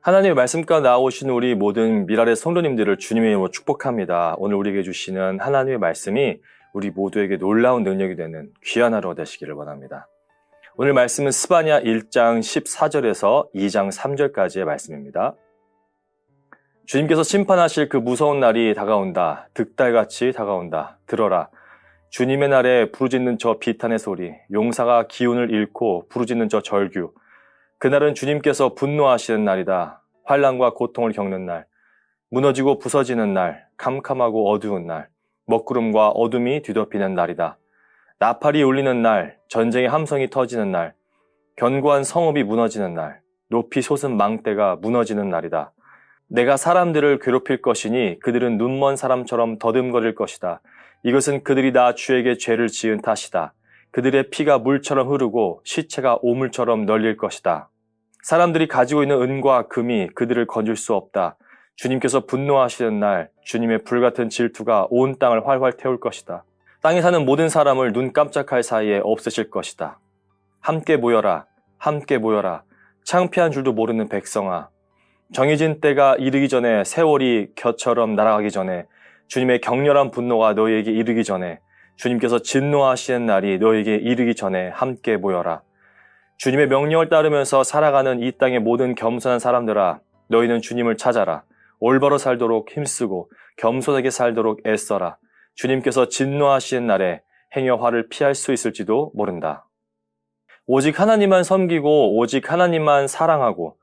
하나님의 말씀과 나오신 우리 모든 미랄의 성도님들을 주님의 이름으로 축복합니다. 오늘 우리에게 주시는 하나님의 말씀이 우리 모두에게 놀라운 능력이 되는 귀한 하루가 되시기를 원합니다. 오늘 말씀은 스바냐 1장 14절에서 2장 3절까지의 말씀입니다. 주님께서 심판하실 그 무서운 날이 다가온다. 득달같이 다가온다. 들어라. 주님의 날에 부르짖는 저 비탄의 소리, 용사가 기운을 잃고 부르짖는 저 절규, 그날은 주님께서 분노하시는 날이다. 환난과 고통을 겪는 날, 무너지고 부서지는 날, 캄캄하고 어두운 날, 먹구름과 어둠이 뒤덮이는 날이다. 나팔이 울리는 날, 전쟁의 함성이 터지는 날, 견고한 성읍이 무너지는 날, 높이 솟은 망대가 무너지는 날이다. 내가 사람들을 괴롭힐 것이니 그들은 눈먼 사람처럼 더듬거릴 것이다. 이것은 그들이 나 주에게 죄를 지은 탓이다. 그들의 피가 물처럼 흐르고 시체가 오물처럼 널릴 것이다. 사람들이 가지고 있는 은과 금이 그들을 건질 수 없다. 주님께서 분노하시는 날 주님의 불같은 질투가 온 땅을 활활 태울 것이다. 땅에 사는 모든 사람을 눈 깜짝할 사이에 없애실 것이다. 함께 모여라. 함께 모여라. 창피한 줄도 모르는 백성아. 정해진 때가 이르기 전에, 세월이 겨처럼 날아가기 전에, 주님의 격렬한 분노가 너희에게 이르기 전에, 주님께서 진노하시는 날이 너희에게 이르기 전에 함께 모여라. 주님의 명령을 따르면서 살아가는 이 땅의 모든 겸손한 사람들아, 너희는 주님을 찾아라. 올바로 살도록 힘쓰고 겸손하게 살도록 애써라. 주님께서 진노하시는 날에 행여 화를 피할 수 있을지도 모른다. 오직 하나님만 섬기고 오직 하나님만 사랑하고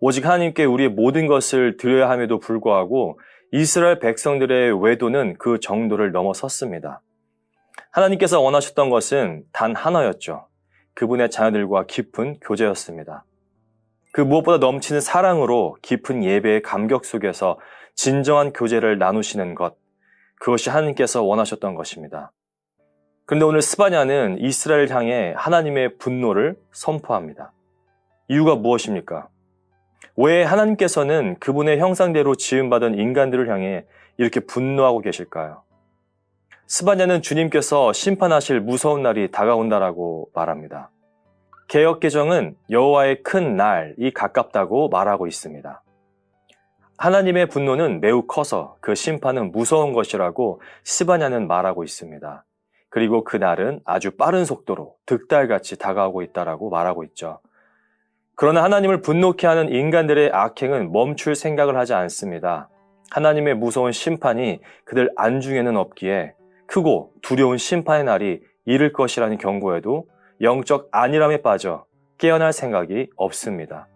오직 하나님께 우리의 모든 것을 드려야 함에도 불구하고 이스라엘 백성들의 외도는 그 정도를 넘어섰습니다. 하나님께서 원하셨던 것은 단 하나였죠. 그분의 자녀들과 깊은 교제였습니다. 그 무엇보다 넘치는 사랑으로 깊은 예배의 감격 속에서 진정한 교제를 나누시는 것, 그것이 하나님께서 원하셨던 것입니다. 그런데 오늘 스바냐는 이스라엘 향해 하나님의 분노를 선포합니다. 이유가 무엇입니까? 왜 하나님께서는 그분의 형상대로 지음받은 인간들을 향해 이렇게 분노하고 계실까요? 스바냐는 주님께서 심판하실 무서운 날이 다가온다라고 말합니다. 개역개정은 여호와의 큰 날이 가깝다고 말하고 있습니다. 하나님의 분노는 매우 커서 그 심판은 무서운 것이라고 스바냐는 말하고 있습니다. 그리고 그 날은 아주 빠른 속도로 득달같이 다가오고 있다라고 말하고 있죠. 그러나 하나님을 분노케 하는 인간들의 악행은 멈출 생각을 하지 않습니다. 하나님의 무서운 심판이 그들 안중에는 없기에 크고 두려운 심판의 날이 이를 것이라는 경고에도 영적 안일함에 빠져 깨어날 생각이 없습니다.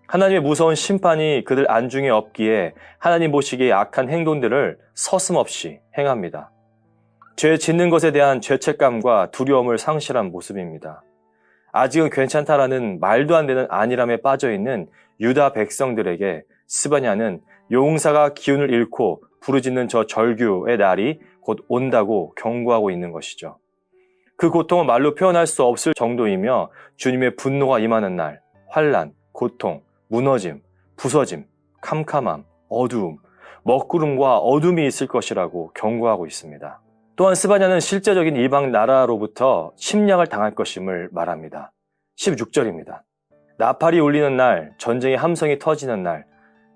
하나님의 무서운 심판이 그들 안중에 없기에 하나님 보시기에 악한 행동들을 서슴없이 행합니다. 죄 짓는 것에 대한 죄책감과 두려움을 상실한 모습입니다. 아직은 괜찮다라는 말도 안 되는 안일함에 빠져있는 유다 백성들에게 스바냐는 용사가 기운을 잃고 부르짖는 저 절규의 날이 곧 온다고 경고하고 있는 것이죠. 그 고통은 말로 표현할 수 없을 정도이며 주님의 분노가 임하는 날, 환난, 고통, 무너짐, 부서짐, 캄캄함, 어두움, 먹구름과 어둠이 있을 것이라고 경고하고 있습니다. 또한 스바냐는 실제적인 이방 나라로부터 침략을 당할 것임을 말합니다. 16절입니다. 나팔이 울리는 날, 전쟁의 함성이 터지는 날,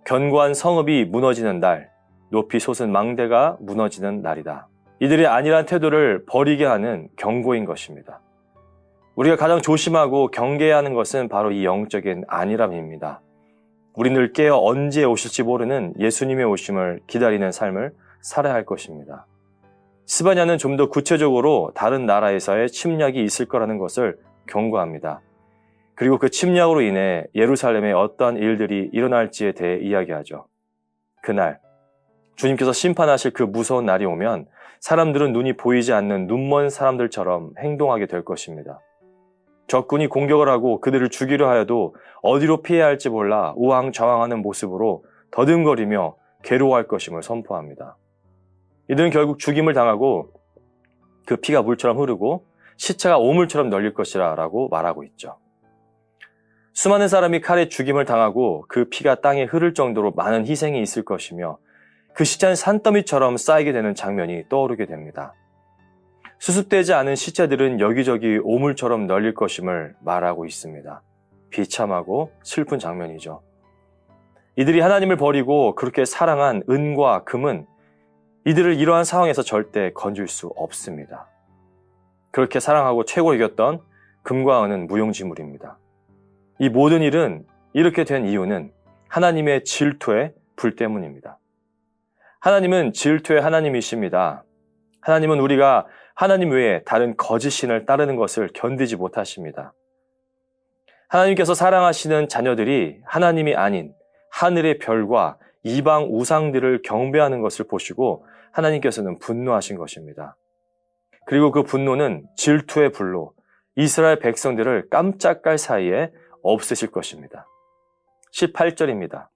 견고한 성읍이 무너지는 날, 높이 솟은 망대가 무너지는 날이다. 이들의 안일한 태도를 버리게 하는 경고인 것입니다. 우리가 가장 조심하고 경계해야 하는 것은 바로 이 영적인 안일함입니다. 우리 늘 깨어 언제 오실지 모르는 예수님의 오심을 기다리는 삶을 살아야 할 것입니다. 스바냐는 좀 더 구체적으로 다른 나라에서의 침략이 있을 거라는 것을 경고합니다. 그리고 그 침략으로 인해 예루살렘에 어떠한 일들이 일어날지에 대해 이야기하죠. 그날 주님께서 심판하실 그 무서운 날이 오면 사람들은 눈이 보이지 않는 눈먼 사람들처럼 행동하게 될 것입니다. 적군이 공격을 하고 그들을 죽이려 하여도 어디로 피해야 할지 몰라 우왕좌왕하는 모습으로 더듬거리며 괴로워할 것임을 선포합니다. 이들은 결국 죽임을 당하고 그 피가 물처럼 흐르고 시체가 오물처럼 널릴 것이라 라고 말하고 있죠. 수많은 사람이 칼에 죽임을 당하고 그 피가 땅에 흐를 정도로 많은 희생이 있을 것이며 그 시체는 산더미처럼 쌓이게 되는 장면이 떠오르게 됩니다. 수습되지 않은 시체들은 여기저기 오물처럼 널릴 것임을 말하고 있습니다. 비참하고 슬픈 장면이죠. 이들이 하나님을 버리고 그렇게 사랑한 은과 금은 이들을 이러한 상황에서 절대 건질 수 없습니다. 그렇게 사랑하고 최고로 여겼던 금과 은은 무용지물입니다. 이 모든 일은 이렇게 된 이유는 하나님의 질투의 불 때문입니다. 하나님은 질투의 하나님이십니다. 하나님은 우리가 하나님 외에 다른 거짓 신을 따르는 것을 견디지 못하십니다. 하나님께서 사랑하시는 자녀들이 하나님이 아닌 하늘의 별과 이방 우상들을 경배하는 것을 보시고 하나님께서는 분노하신 것입니다. 그리고 그 분노는 질투의 불로 이스라엘 백성들을 깜짝할 사이에 없애실 것입니다. 18절입니다.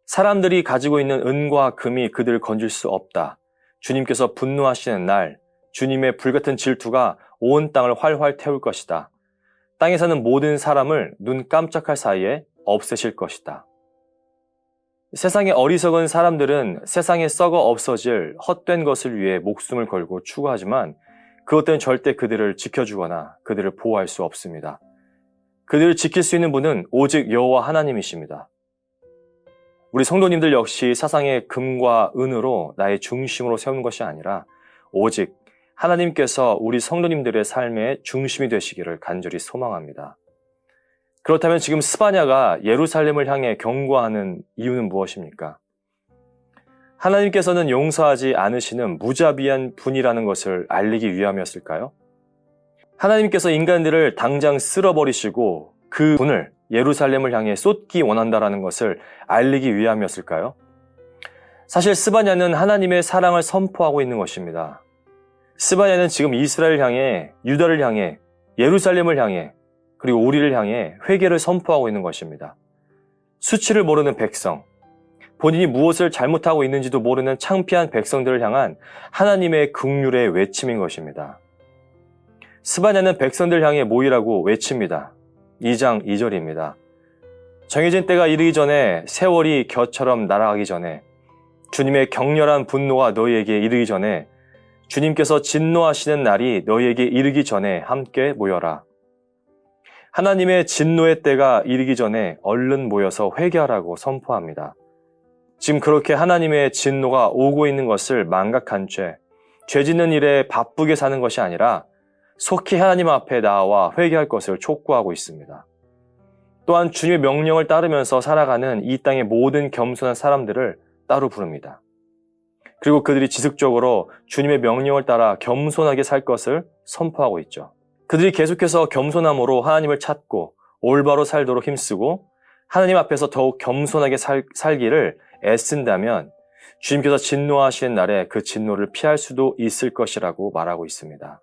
사람들이 가지고 있는 은과 금이 그들을 건질 수 없다. 주님께서 분노하시는 날 주님의 불같은 질투가 온 땅을 활활 태울 것이다. 땅에 사는 모든 사람을 눈 깜짝할 사이에 없애실 것이다. 세상의 어리석은 사람들은 세상에 썩어 없어질 헛된 것을 위해 목숨을 걸고 추구하지만 그것들은 절대 그들을 지켜주거나 그들을 보호할 수 없습니다. 그들을 지킬 수 있는 분은 오직 여호와 하나님이십니다. 우리 성도님들 역시 세상의 금과 은으로 나의 중심으로 세우는 것이 아니라 오직 하나님께서 우리 성도님들의 삶의 중심이 되시기를 간절히 소망합니다. 그렇다면 지금 스바냐가 예루살렘을 향해 경고하는 이유는 무엇입니까? 하나님께서는 용서하지 않으시는 무자비한 분이라는 것을 알리기 위함이었을까요? 하나님께서 인간들을 당장 쓸어버리시고 그 분을 예루살렘을 향해 쏟기 원한다라는 것을 알리기 위함이었을까요? 사실 스바냐는 하나님의 사랑을 선포하고 있는 것입니다. 스바냐는 지금 이스라엘을 향해, 유다를 향해, 예루살렘을 향해, 그리고 우리를 향해 회개를 선포하고 있는 것입니다. 수치를 모르는 백성, 본인이 무엇을 잘못하고 있는지도 모르는 창피한 백성들을 향한 하나님의 긍휼의 외침인 것입니다. 스바냐는 백성들 향해 모이라고 외칩니다. 2장 2절입니다. 정해진 때가 이르기 전에 세월이 겨처럼 날아가기 전에 주님의 격렬한 분노가 너희에게 이르기 전에 주님께서 진노하시는 날이 너희에게 이르기 전에 함께 모여라. 하나님의 진노의 때가 이르기 전에 얼른 모여서 회개하라고 선포합니다. 지금 그렇게 하나님의 진노가 오고 있는 것을 망각한 죄 짓는 일에 바쁘게 사는 것이 아니라 속히 하나님 앞에 나와 회개할 것을 촉구하고 있습니다. 또한 주님의 명령을 따르면서 살아가는 이 땅의 모든 겸손한 사람들을 따로 부릅니다. 그리고 그들이 지속적으로 주님의 명령을 따라 겸손하게 살 것을 선포하고 있죠. 그들이 계속해서 겸손함으로 하나님을 찾고 올바로 살도록 힘쓰고 하나님 앞에서 더욱 겸손하게 살기를 애쓴다면 주님께서 진노하시는 날에 그 진노를 피할 수도 있을 것이라고 말하고 있습니다.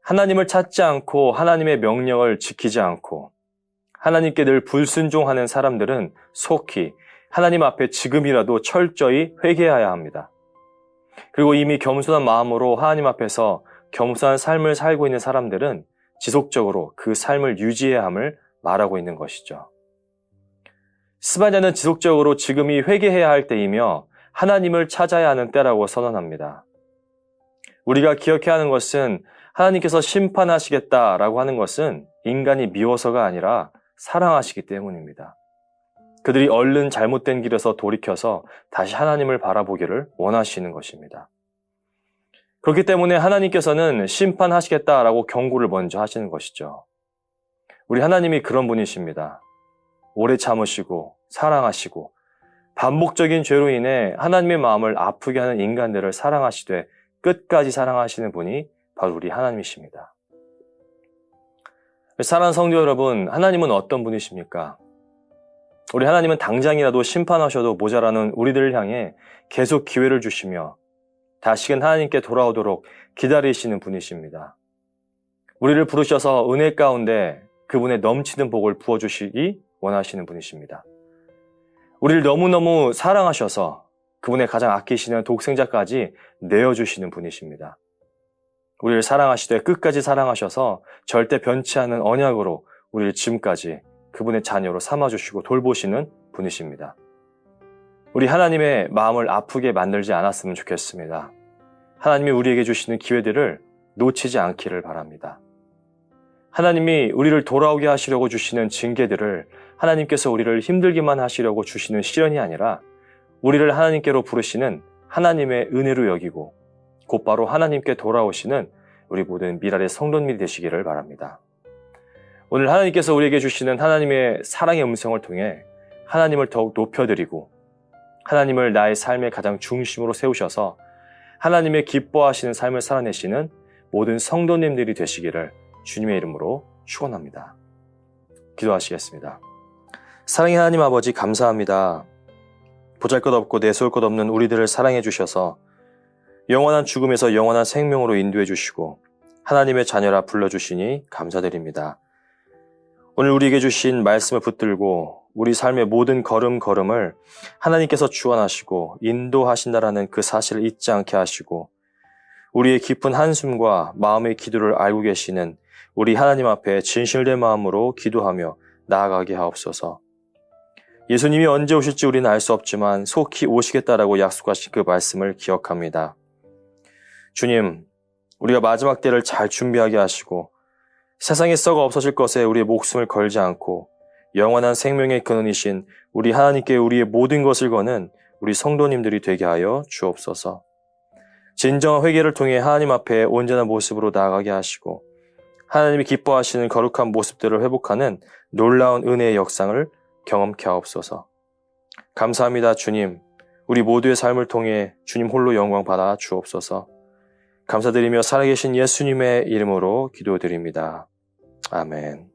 하나님을 찾지 않고 하나님의 명령을 지키지 않고 하나님께 늘 불순종하는 사람들은 속히 하나님 앞에 지금이라도 철저히 회개해야 합니다. 그리고 이미 겸손한 마음으로 하나님 앞에서 겸손한 삶을 살고 있는 사람들은 지속적으로 그 삶을 유지해야 함을 말하고 있는 것이죠. 스바냐는 지속적으로 지금이 회개해야 할 때이며 하나님을 찾아야 하는 때라고 선언합니다. 우리가 기억해야 하는 것은 하나님께서 심판하시겠다라고 하는 것은 인간이 미워서가 아니라 사랑하시기 때문입니다. 그들이 얼른 잘못된 길에서 돌이켜서 다시 하나님을 바라보기를 원하시는 것입니다. 그렇기 때문에 하나님께서는 심판하시겠다라고 경고를 먼저 하시는 것이죠. 우리 하나님이 그런 분이십니다. 오래 참으시고 사랑하시고 반복적인 죄로 인해 하나님의 마음을 아프게 하는 인간들을 사랑하시되 끝까지 사랑하시는 분이 바로 우리 하나님이십니다. 사랑하는 성도 여러분, 하나님은 어떤 분이십니까? 우리 하나님은 당장이라도 심판하셔도 모자라는 우리들을 향해 계속 기회를 주시며 다시금 하나님께 돌아오도록 기다리시는 분이십니다. 우리를 부르셔서 은혜 가운데 그분의 넘치는 복을 부어주시기 원하시는 분이십니다. 우리를 너무너무 사랑하셔서 그분의 가장 아끼시는 독생자까지 내어주시는 분이십니다. 우리를 사랑하시되 끝까지 사랑하셔서 절대 변치 않은 언약으로 우리를 지금까지 그분의 자녀로 삼아주시고 돌보시는 분이십니다. 우리 하나님의 마음을 아프게 만들지 않았으면 좋겠습니다. 하나님이 우리에게 주시는 기회들을 놓치지 않기를 바랍니다. 하나님이 우리를 돌아오게 하시려고 주시는 징계들을 하나님께서 우리를 힘들기만 하시려고 주시는 시련이 아니라 우리를 하나님께로 부르시는 하나님의 은혜로 여기고 곧바로 하나님께 돌아오시는 우리 모든 미랄의 성도님이 되시기를 바랍니다. 오늘 하나님께서 우리에게 주시는 하나님의 사랑의 음성을 통해 하나님을 더욱 높여드리고 하나님을 나의 삶의 가장 중심으로 세우셔서 하나님의 기뻐하시는 삶을 살아내시는 모든 성도님들이 되시기를 주님의 이름으로 축원합니다. 기도하시겠습니다. 사랑의 하나님 아버지, 감사합니다. 보잘것없고 내세울 것 없는 우리들을 사랑해 주셔서 영원한 죽음에서 영원한 생명으로 인도해 주시고 하나님의 자녀라 불러주시니 감사드립니다. 오늘 우리에게 주신 말씀을 붙들고 우리 삶의 모든 걸음걸음을 하나님께서 주관하시고 인도하신다라는 그 사실을 잊지 않게 하시고 우리의 깊은 한숨과 마음의 기도를 알고 계시는 우리 하나님 앞에 진실된 마음으로 기도하며 나아가게 하옵소서. 예수님이 언제 오실지 우리는 알 수 없지만 속히 오시겠다라고 약속하신 그 말씀을 기억합니다. 주님, 우리가 마지막 때를 잘 준비하게 하시고 세상에 썩어 없어질 것에 우리의 목숨을 걸지 않고 영원한 생명의 근원이신 우리 하나님께 우리의 모든 것을 거는 우리 성도님들이 되게 하여 주옵소서. 진정한 회개를 통해 하나님 앞에 온전한 모습으로 나아가게 하시고 하나님이 기뻐하시는 거룩한 모습들을 회복하는 놀라운 은혜의 역상을 경험케 하옵소서. 감사합니다, 주님. 우리 모두의 삶을 통해 주님 홀로 영광 받아 주옵소서. 감사드리며 살아계신 예수님의 이름으로 기도드립니다. 아멘.